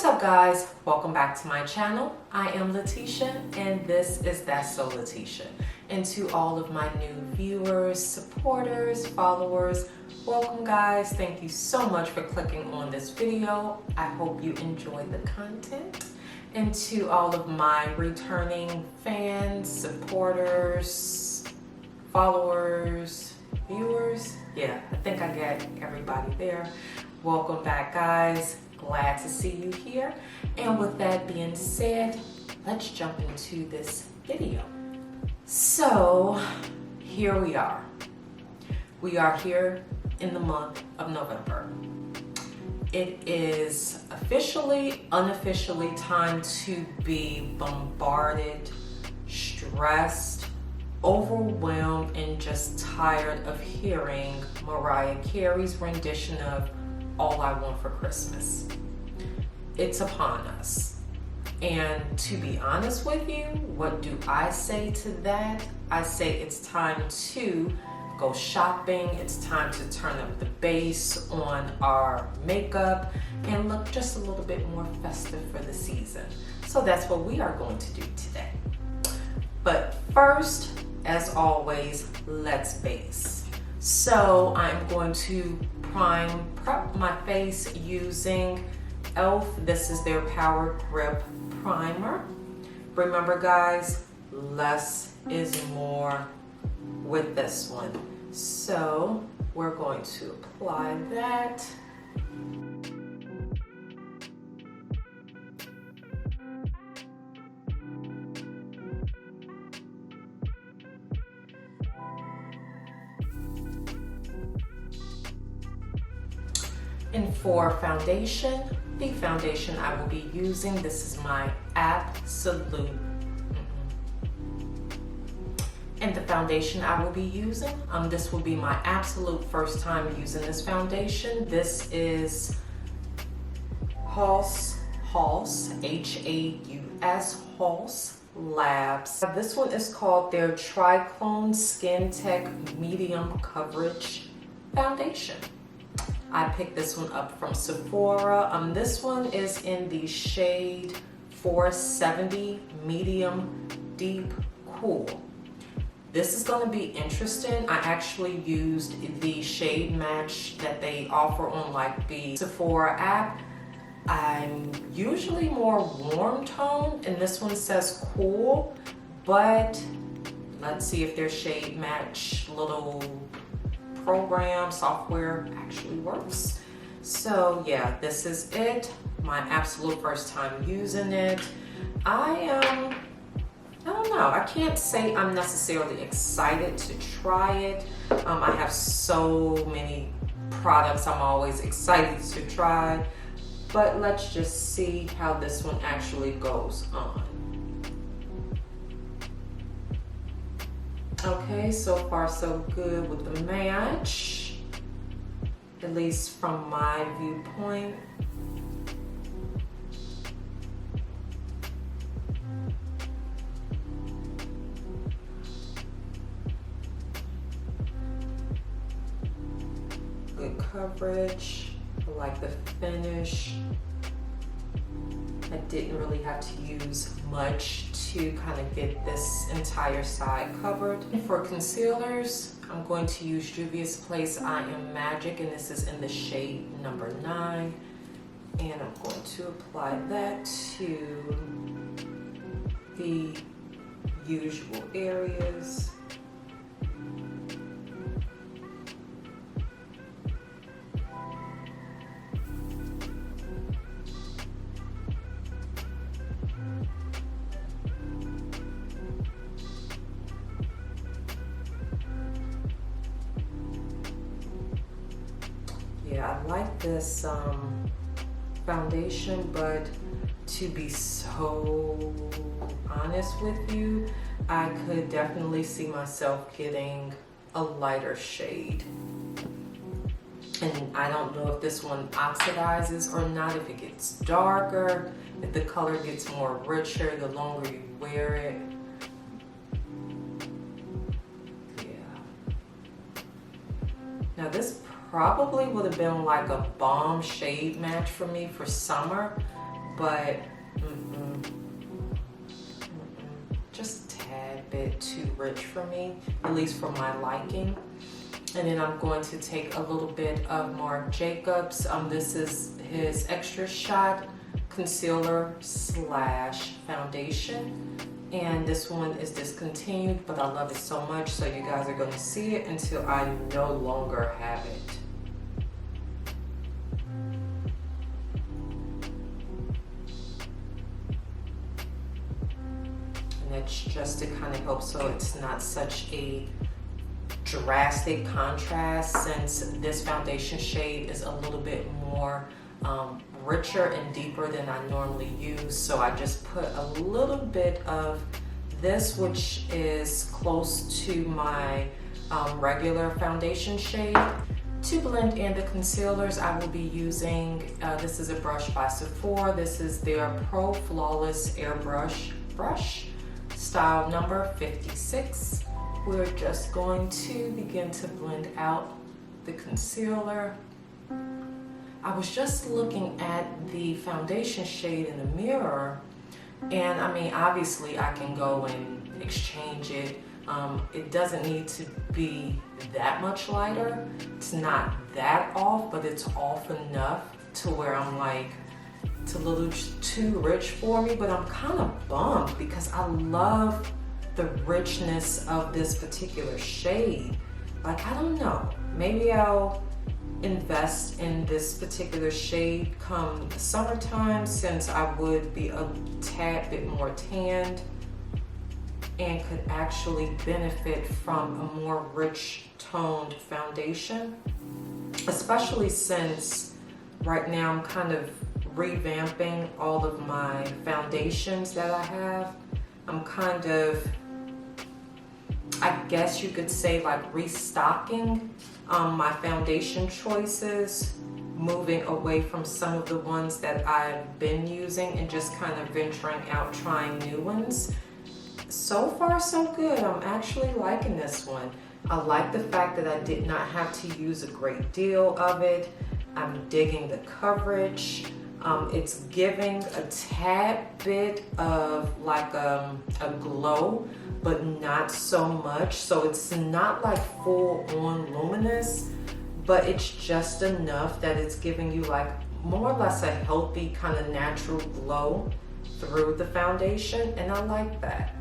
What's up guys? Welcome back to my channel. I am Letitia and this is That's So Letitia. And to all of my new viewers, supporters, followers, welcome guys. Thank you so much for clicking on this video. I hope you enjoy the content. And to all of my returning fans, supporters, followers, viewers, yeah, I think I got everybody there. Welcome back guys. Glad to see you here. And with that being said, let's jump into this video. So here we are. We are here in the month of November. It is officially, unofficially time to be bombarded, stressed, overwhelmed, and just tired of hearing Mariah Carey's rendition of All I Want for Christmas. It's upon us. And to be honest with you, what do I say to that? I say it's time to go shopping. It's time to turn up the bass on our makeup and look just a little bit more festive for the season. So that's what we are going to do today. But first, as always, let's base. So I'm going to prep my face using e.l.f. This is their Power Grip Primer. Remember guys, less is more with this one. So we're going to apply that. And for foundation, the foundation I will be using, this is my Absolute. And the foundation I will be using, this will be my absolute first time using this foundation. This is Haus, H-A-U-S, Haus Labs. This one is called their Triclone Skin Tech Medium Coverage Foundation. I picked this one up from Sephora. This one is in the shade 470 Medium Deep Cool. This is going to be interesting. I actually used the shade match that they offer on like the Sephora app. I'm usually more warm toned and this one says cool, but let's see if their shade match little program software actually works. So yeah, this is it. My absolute first time using it. I don't know. I can't say I'm necessarily excited to try it. I have so many products I'm always excited to try, but let's just see how this one actually goes on. Okay, so far so good with the match, at least from my viewpoint. Good coverage, I like the finish. I didn't really have to use much to kind of get this entire side covered. And for concealers, I'm going to use Juvia's Place I Am Magic, and this is in the shade number 9. And I'm going to apply that to the usual areas. Yeah, I like this foundation, but to be so honest with you, I could definitely see myself getting a lighter shade. And I don't know if this one oxidizes or not, if it gets darker, if the color gets more richer the longer you wear it. Yeah. Now this probably would have been like a bomb shade match for me for summer, but just a tad bit too rich for me, at least for my liking. And then I'm going to take a little bit of Marc Jacobs. This is his Extra Shot Concealer slash Foundation. And this one is discontinued, but I love it so much, so you guys are gonna see it until I no longer have it. And that's just to kind of help so it's not such a drastic contrast, since this foundation shade is a little bit more richer and deeper than I normally use. So I just put a little bit of this, which is close to my regular foundation shade. To blend in the concealers, I will be using, this is a brush by Sephora. This is their Pro Flawless Airbrush brush, style number 56. We're just going to begin to blend out the concealer. I was just looking at the foundation shade in the mirror, and I mean, obviously I can go and exchange it. It doesn't need to be that much lighter. It's not that off, but it's off enough to where I'm like, it's a little too rich for me, but I'm kind of bummed because I love the richness of this particular shade. Like, I don't know, maybe I'll invest in this particular shade come the summertime, since I would be a tad bit more tanned and could actually benefit from a more rich toned foundation, especially since right now I'm kind of revamping all of my foundations that I have. I'm kind of, I guess you could say, like restocking my foundation choices, moving away from some of the ones that I've been using and just kind of venturing out, trying new ones. So far so good. I'm actually liking this one. I like the fact that I did not have to use a great deal of it. I'm digging the coverage. It's giving a tad bit of like a glow, but not so much. So it's not like full on luminous, but it's just enough that it's giving you like more or less a healthy kind of natural glow through the foundation, and I like that.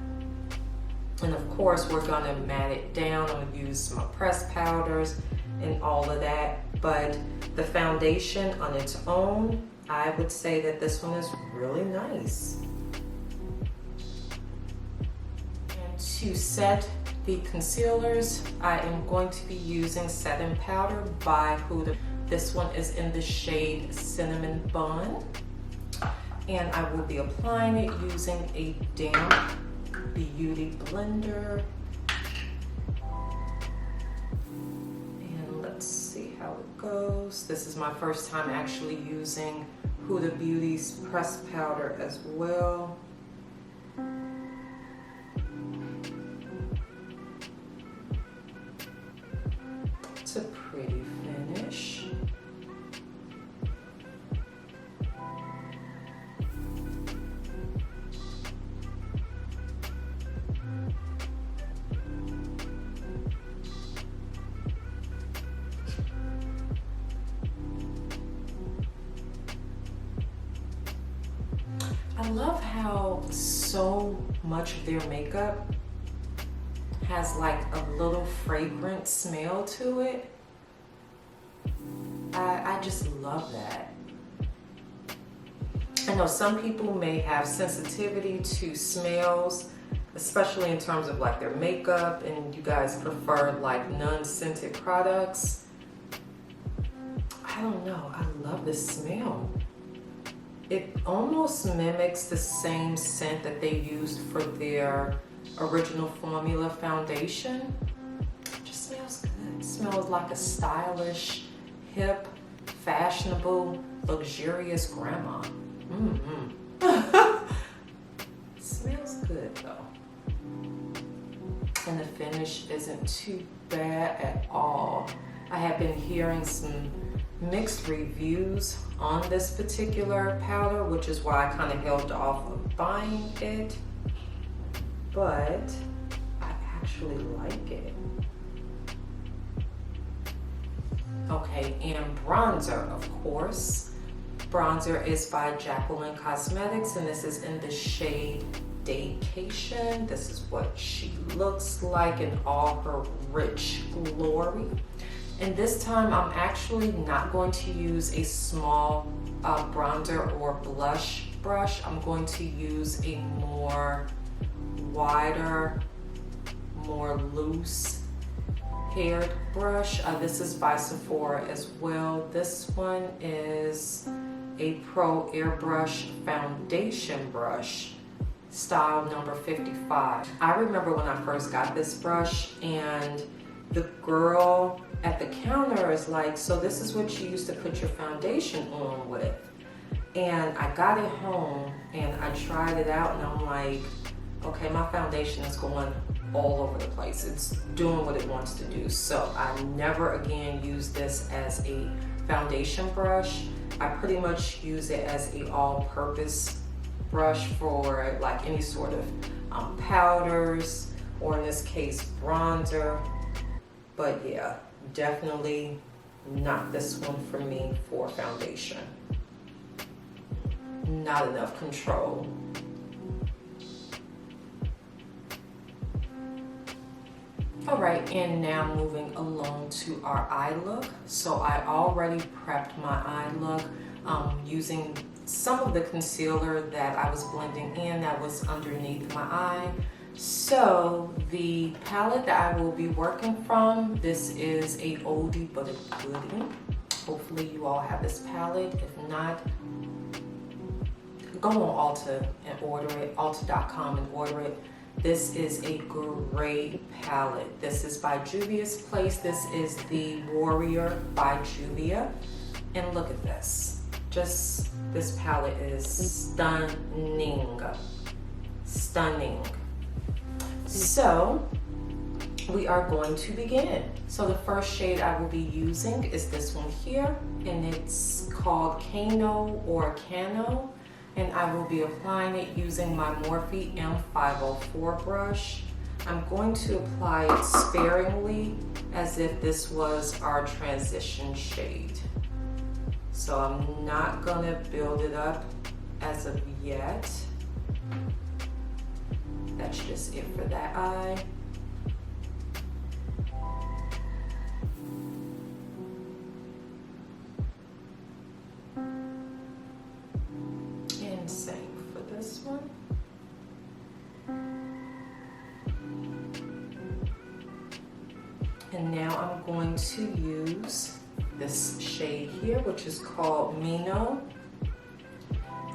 And of course we're gonna matte it down. I'm gonna use my pressed powders and all of that, but the foundation on its own, I would say that this one is really nice. And to set the concealers, I am going to be using setting powder by Huda. This one is in the shade Cinnamon Bun, and I will be applying it using a damp beauty blender. And let's see how it goes. This is my first time actually using Huda Beauty's pressed powder as well. It's a pretty finish. I love how so much of their makeup has like a little fragrant smell to it. I just love that. I know some people may have sensitivity to smells, especially in terms of like their makeup, and you guys prefer like non-scented products. I don't know, I love the smell. It almost mimics the same scent that they used for their original formula foundation. It just smells good. It smells like a stylish, hip, fashionable, luxurious grandma. It smells good though. And the finish isn't too bad at all. I have been hearing some mixed reviews on this particular powder, which is why I kind of held off of buying it, but I actually like it. Okay, and bronzer, of course. Bronzer is by Jaclyn Cosmetics, and this is in the shade Daycation. This is what she looks like in all her rich glory. And this time I'm actually not going to use a small bronzer or blush brush. I'm going to use a more wider, more loose haired brush. This is by Sephora as well. This one is a Pro Airbrush foundation brush, style number 55. I remember when I first got this brush and the girl at the counter is like, so this is what you used to put your foundation on with. And I got it home and I tried it out and I'm like, okay, my foundation is going all over the place. It's doing what it wants to do. So I never again use this as a foundation brush. I pretty much use it as a all-purpose brush for like any sort of powders, or in this case bronzer. But yeah, definitely not this one for me for foundation. Not enough control. All right, and now moving along to our eye look. So I already prepped my eye look using some of the concealer that I was blending in that was underneath my eye. So the palette that I will be working from, this is a oldie but a goodie. Hopefully you all have this palette. If not, go on Ulta and order it, ulta.com and order it. This is a great palette. This is by Juvia's Place. This is the Warrior by Juvia. And look at this. Just, this palette is stunning. Stunning. So, we are going to begin. So the first shade I will be using is this one here, and it's called Kano or Cano. And I will be applying it using my Morphe M504 brush. I'm going to apply it sparingly as if this was our transition shade. So I'm not gonna build it up as of yet. That's just it for that eye. Same for this one. And now I'm going to use this shade here, which is called Mino.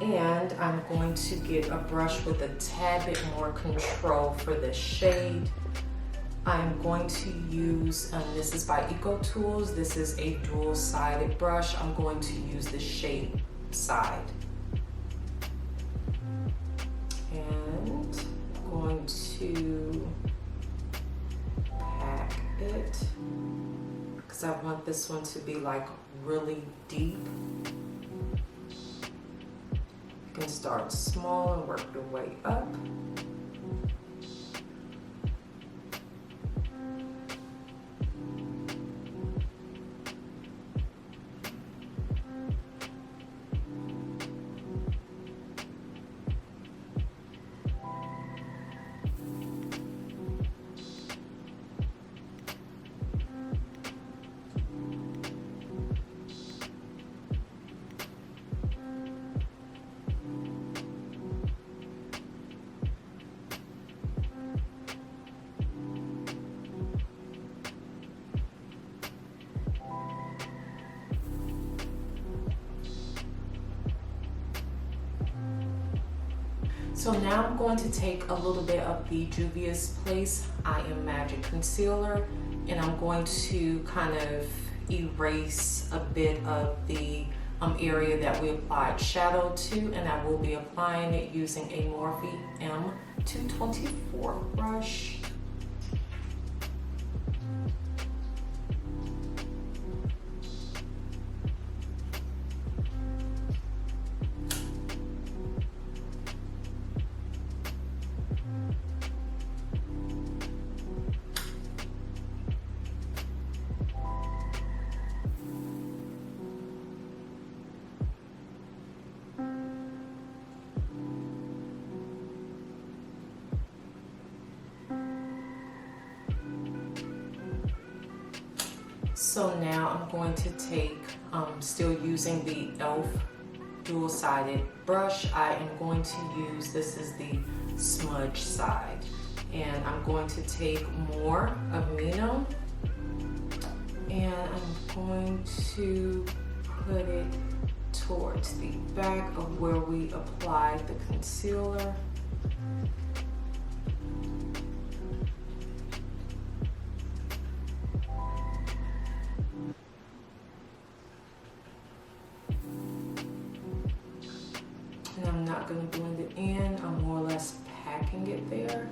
And I'm going to get a brush with a tad bit more control for this shade. I'm going to use, this is by Eco Tools. This is a dual-sided brush. I'm going to use the shade side. And I'm going to pack it because I want this one to be like really deep. You can start small and work your way up. So now I'm going to take a little bit of the Juvia's Place I Am Magic Concealer, and I'm going to kind of erase a bit of the area that we applied shadow to, and I will be applying it using a Morphe M224 brush. So now I'm going to take, still using the e.l.f. dual-sided brush, I am going to use, this is the smudge side, and I'm going to take more of Mino, and I'm going to put it towards the back of where we applied the concealer. And I'm not going to blend it in, I'm more or less packing it there.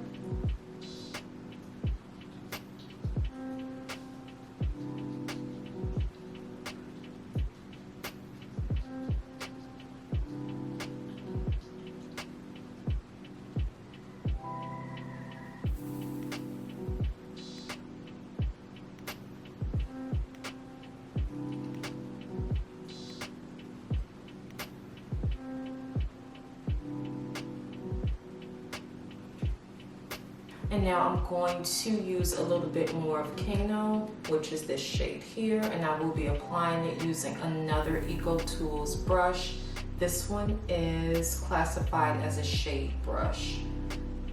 And now I'm going to use a little bit more of Kano, which is this shade here, and I will be applying it using another Eco Tools brush. This one is classified as a shade brush.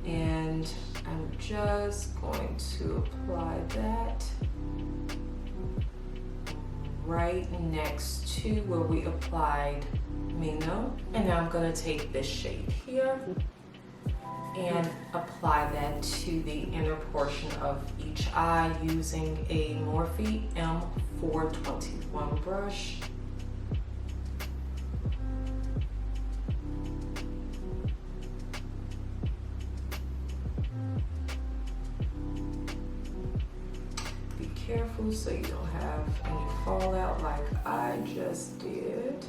And I'm just going to apply that right next to where we applied Mino. And now I'm going to take this shade here and apply that to the inner portion of each eye using a Morphe M421 brush. Be careful so you don't have any fallout like I just did.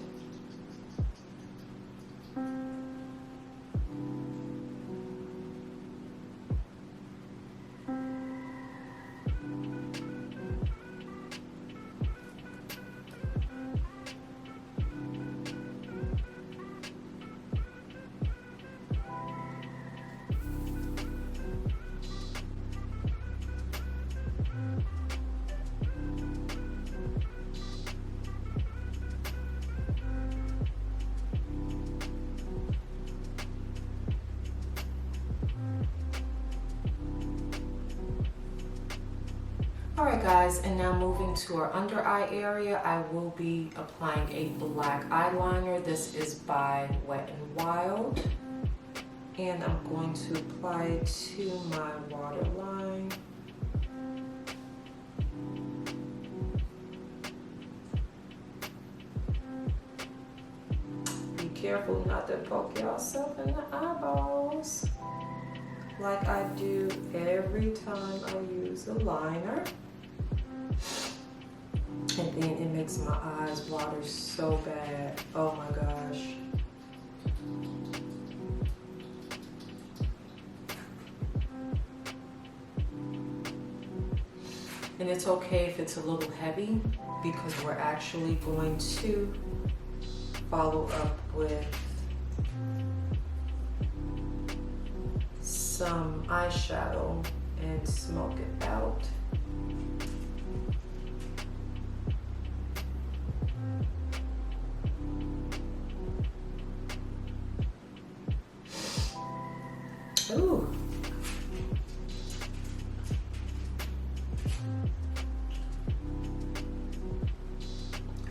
Alright guys, and now moving to our under eye area, I will be applying a black eyeliner. This is by Wet n Wild. And I'm going to apply it to my waterline. Be careful not to poke yourself in the eyeballs, like I do every time I use a liner. And then it makes my eyes water so bad. Oh my gosh. And it's okay if it's a little heavy because we're actually going to follow up with some eyeshadow and smoke it out. Ooh.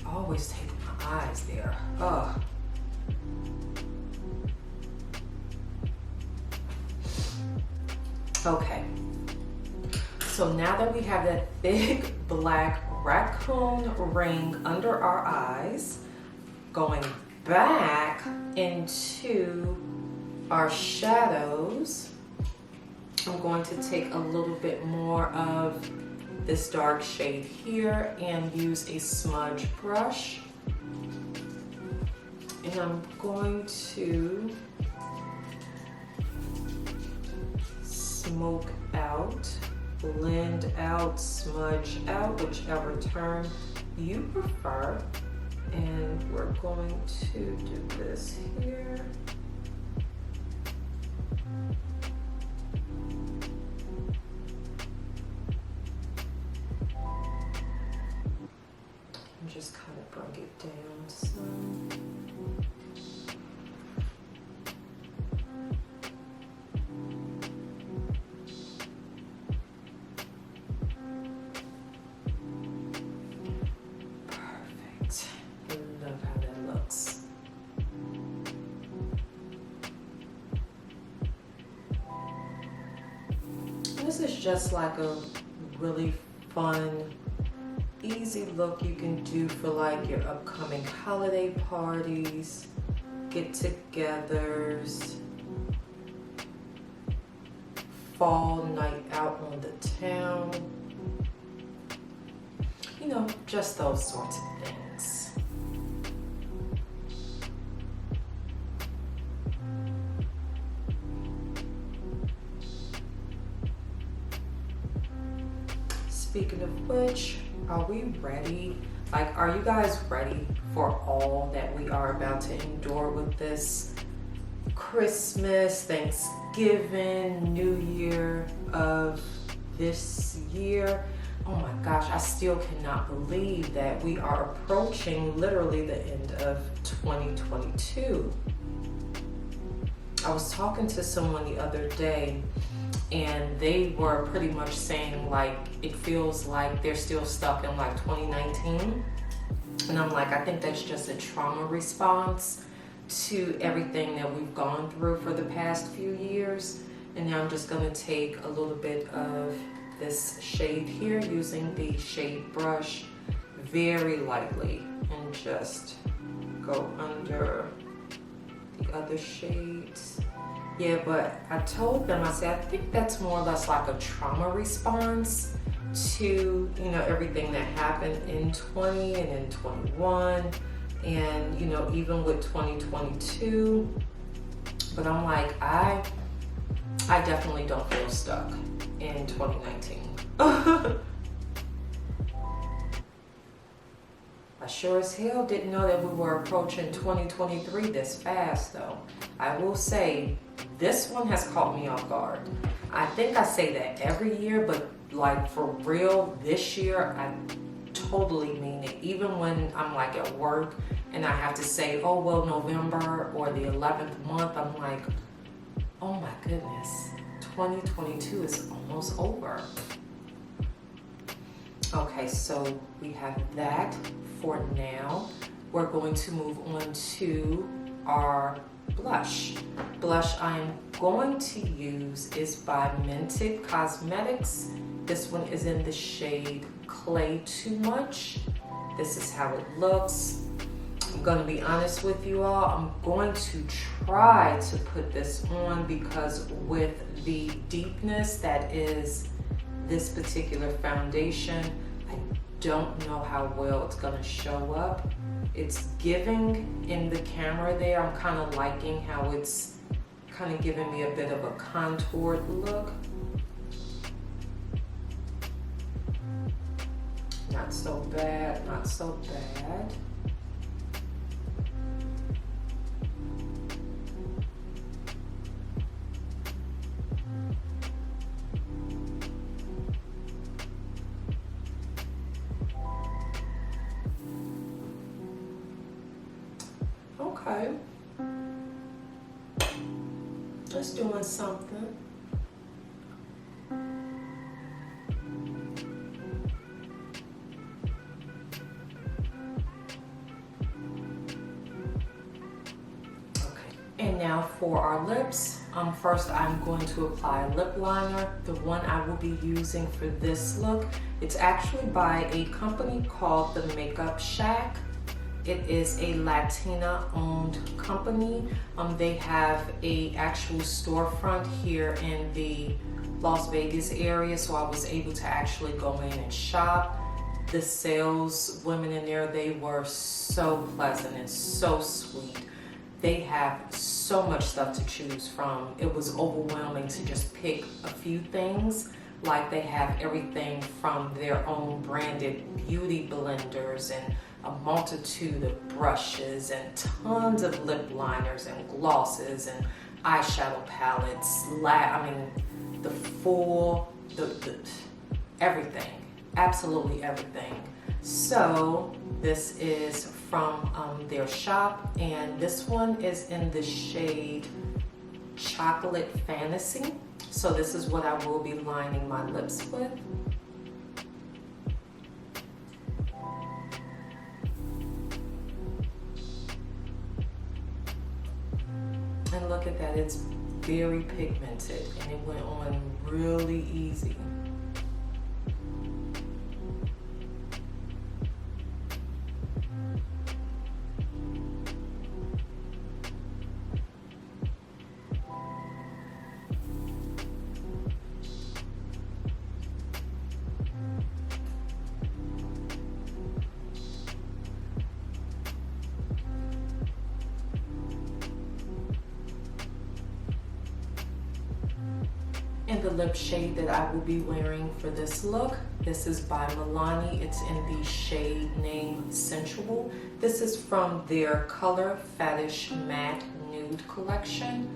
Always take my eyes there. Ugh. Okay. So now that we have that thick black raccoon ring under our eyes, going back into our shadows, I'm going to take a little bit more of this dark shade here and use a smudge brush. And I'm going to smoke out, blend out, smudge out, whichever term you prefer. And we're going to do this here. And just kind of bring it down some. Perfect. I love how that looks. This is just like a really fun, easy look you can do for like your upcoming holiday parties, get-togethers, fall night out on the town. You know, just those sorts of things. Speaking of which, are we ready? Like, are you guys ready for all that we are about to endure with this Christmas, Thanksgiving, New Year of this year? Oh my gosh, I still cannot believe that we are approaching literally the end of 2022. I was talking to someone the other day and they were pretty much saying like it feels like they're still stuck in like 2019, and I'm like, I think that's just a trauma response to everything that we've gone through for the past few years. And now I'm just going to take a little bit of this shade here using the shade brush very lightly and just go under the other shades. Yeah, but I told them, I said, I think that's more or less like a trauma response to, you know, everything that happened in 20 and in 21 and, you know, even with 2022. But I'm like, I definitely don't feel stuck in 2019. I sure as hell didn't know that we were approaching 2023 this fast though. I will say, this one has caught me off guard. I think I say that every year, but like for real, this year, I totally mean it. Even when I'm like at work and I have to say, oh, well, November or the 11th month, I'm like, oh my goodness, 2022 is almost over. Okay, so we have that for now. We're going to move on to our blush. Blush I am going to use is by Mented Cosmetics. This one is in the shade Clay Too Much. This is how it looks. I'm going to be honest with you all. I'm going to try to put this on because with the deepness that is this particular foundation, I don't know how well it's going to show up. It's giving in the camera there. I'm kind of liking how it's kind of giving me a bit of a contoured look. Not so bad, not so bad. Okay, just doing something. Okay, and now for our lips. First I'm going to apply a lip liner. The one I will be using for this look, it's actually by a company called The Makeup Shack. It is a Latina-owned company. They have a actual storefront here in the Las Vegas area, so I was able to actually go in and shop. The sales women in there, they were so pleasant and so sweet. They have so much stuff to choose from. It was overwhelming to just pick a few things. Like they have everything from their own branded beauty blenders and a multitude of brushes and tons of lip liners and glosses and eyeshadow palettes. I mean, the everything, absolutely everything. So This is from their shop, and this one is in the shade Chocolate Fantasy. So this is what I will be lining my lips with. And look at that, it's very pigmented and it went on really easy. And the lip shade that I will be wearing for this look, this is by Miliani. It's in the shade name Sensual. This is from their Color Fetish Matte Nude collection.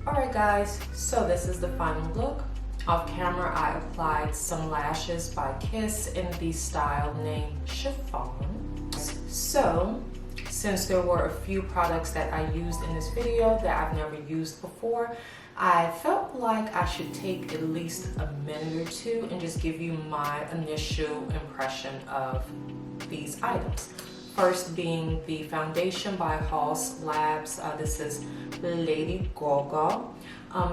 Alright guys, so this is the final look. Off camera I applied some lashes by Kiss in the style named Chiffon. So, since there were a few products that I used in this video that I've never used before, I felt like I should take at least a minute or two and just give you my initial impression of these items. First being the foundation by Haus Labs. This is Lady Gaga.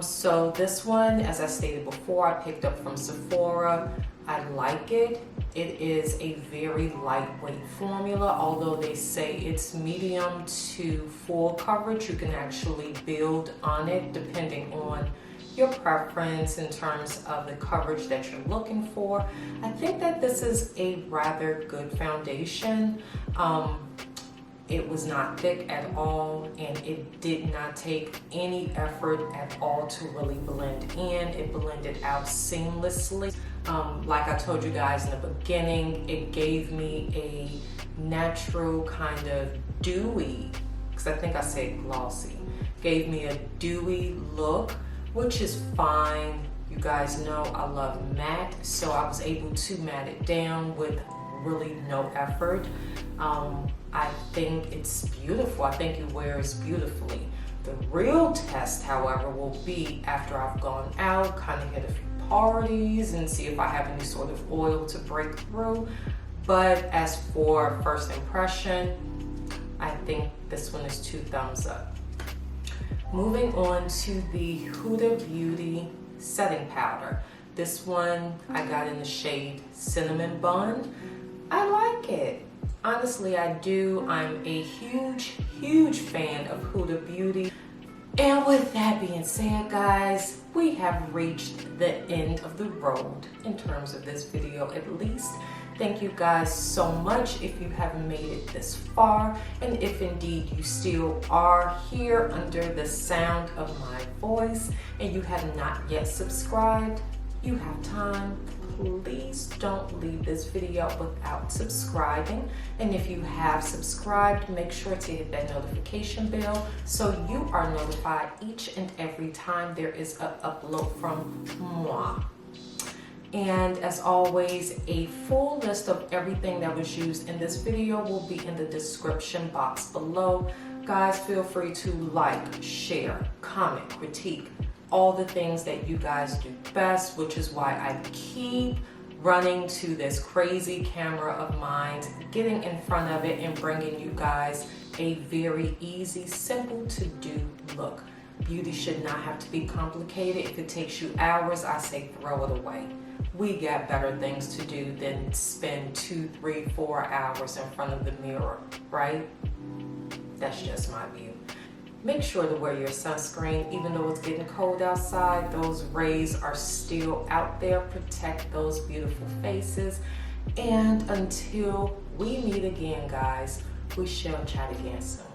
So this one, as I stated before, I picked up from Sephora. I like it. It is a very lightweight formula, although they say it's medium to full coverage. You can actually build on it depending on your preference in terms of the coverage that you're looking for. I think that this is a rather good foundation. It was not thick at all, and it did not take any effort at all to really blend in. It blended out seamlessly. Like I told you guys in the beginning, it gave me a natural kind of dewy, because I think I said glossy, gave me a dewy look, which is fine. You guys know I love matte, so I was able to matte it down with really no effort. I think it's beautiful. I think it wears beautifully. The real test, however, will be after I've gone out, kind of hit a few parties and see if I have any sort of oil to break through. But as for first impression, I think this one is 2 thumbs up. Moving on to the Huda Beauty setting powder. This one I got in the shade Cinnamon Bun. I like it. Honestly, I do. I'm a huge fan of Huda Beauty. And with that being said, guys, we have reached the end of the road in terms of this video, at least. Thank you guys so much if you have made it this far, and if indeed you still are here under the sound of my voice and you have not yet subscribed, you have time. Please don't leave this video without subscribing. And if you have subscribed, make sure to hit that notification bell so you are notified each and every time there is an upload from moi. And as always, a full list of everything that was used in this video will be in the description box below. Guys, feel free to like, share, comment, critique, all the things that you guys do best, which is why I keep running to this crazy camera of mine, getting in front of it and bringing you guys a very easy, simple to do look. Beauty should not have to be complicated. If it takes you hours, I say throw it away. We got better things to do than spend 2, 3, 4 hours in front of the mirror, right? That's just my view. Make sure to wear your sunscreen. Even though it's getting cold outside, those rays are still out there. Protect those beautiful faces. And until we meet again, guys, we shall chat again soon.